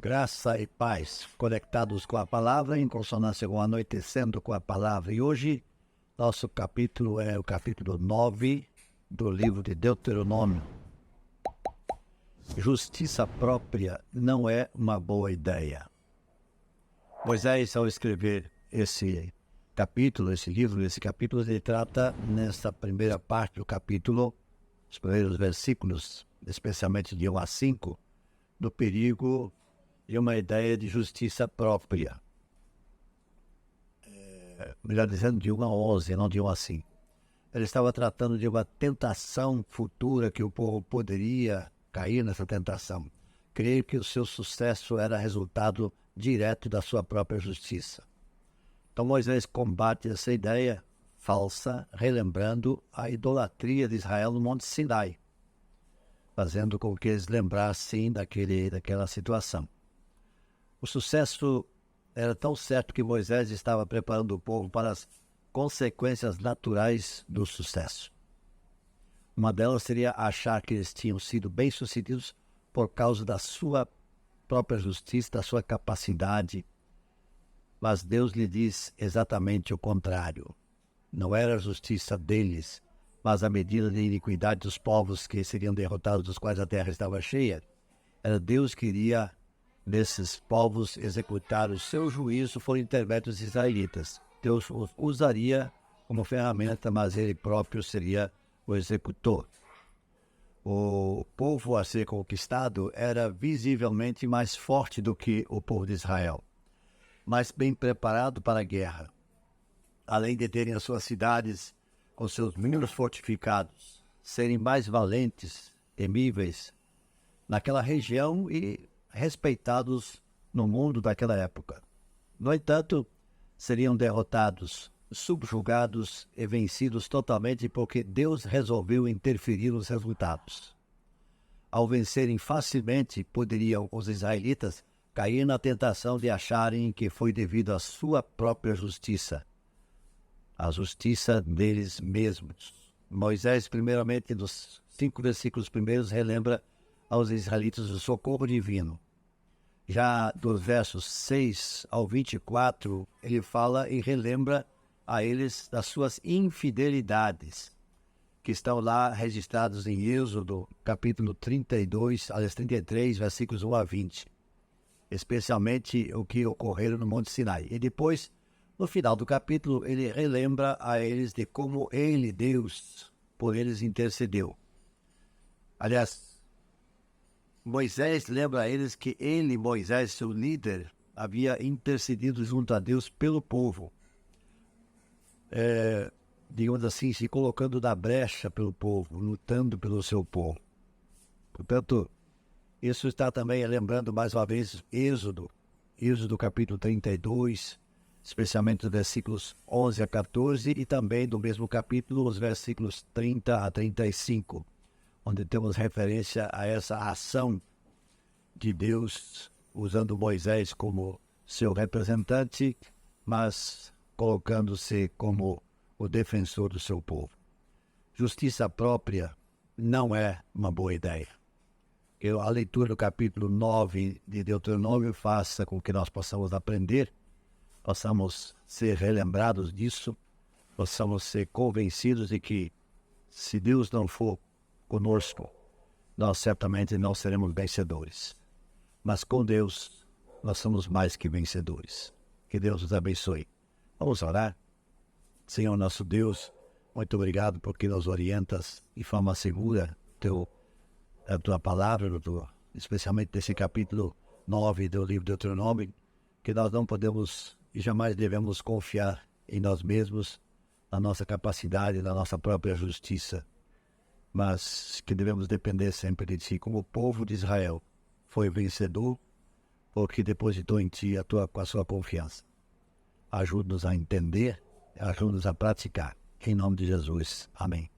Graça e paz, conectados com a palavra, em consonância com anoitecendo com a palavra. E hoje, nosso capítulo é o capítulo 9 do livro de Deuteronômio. Justiça própria não é uma boa ideia. Moisés, ao escrever esse livro, ele trata nessa primeira parte do capítulo, os primeiros versículos, especialmente de 1 a 5, do perigo de uma ideia de justiça própria. Melhor dizendo, de 1 a 11, não de 1 a 5. Ele estava tratando de uma tentação futura que o povo poderia cair nessa tentação. Creio que o seu sucesso era resultado direto da sua própria justiça. Então Moisés combate essa ideia falsa, relembrando a idolatria de Israel no Monte Sinai, fazendo com que eles lembrassem daquela situação. O sucesso era tão certo que Moisés estava preparando o povo para as consequências naturais do sucesso. Uma delas seria achar que eles tinham sido bem-sucedidos por causa da sua própria justiça, da sua capacidade. Mas Deus lhe diz exatamente o contrário. Não era a justiça deles, mas a medida de iniquidade dos povos que seriam derrotados, dos quais a terra estava cheia. Era Deus que iria, nesses povos, executar o seu juízo por intermédio dos israelitas. Deus os usaria como ferramenta, mas ele próprio seria o executor. O povo a ser conquistado era visivelmente mais forte do que o povo de Israel, mais bem preparado para a guerra. Além de terem as suas cidades com seus muros fortificados, serem mais valentes, temíveis naquela região e respeitados no mundo daquela época. No entanto, seriam derrotados, subjugados e vencidos totalmente porque Deus resolveu interferir nos resultados. Ao vencerem facilmente, poderiam os israelitas cair na tentação de acharem que foi devido à sua própria justiça, a justiça deles mesmos. Moisés, primeiramente, nos 5 versículos primeiros, relembra aos israelitas o socorro divino. Já dos versos 6 ao 24, ele fala e relembra a eles das suas infidelidades, que estão lá registrados em Êxodo, capítulo 33, versículos 1 a 20. Especialmente o que ocorreu no Monte Sinai. E depois, no final do capítulo, ele relembra a eles de como ele, Deus, por eles intercedeu. Aliás, Moisés lembra a eles que ele, Moisés, seu líder, havia intercedido junto a Deus pelo povo. Digamos assim, se colocando na brecha pelo povo, lutando pelo seu povo. Portanto, isso está também lembrando mais uma vez Êxodo capítulo 32, especialmente os versículos 11 a 14, e também do mesmo capítulo, os versículos 30 a 35, onde temos referência a essa ação de Deus, usando Moisés como seu representante, mas colocando-se como o defensor do seu povo. Justiça própria não é uma boa ideia. A leitura do capítulo 9 de Deuteronômio faça com que nós possamos aprender, possamos ser relembrados disso, possamos ser convencidos de que, se Deus não for conosco, nós certamente não seremos vencedores. Mas com Deus, nós somos mais que vencedores. Que Deus nos abençoe. Vamos orar? Senhor nosso Deus, muito obrigado porque nos orientas de forma segura a tua palavra, especialmente nesse capítulo 9 do livro de Deuteronômio, que nós não podemos e jamais devemos confiar em nós mesmos, na nossa capacidade, na nossa própria justiça, mas que devemos depender sempre de Ti, como o povo de Israel foi vencedor, porque depositou em Ti com a sua confiança. Ajuda-nos a entender, ajuda-nos a praticar. Em nome de Jesus. Amém.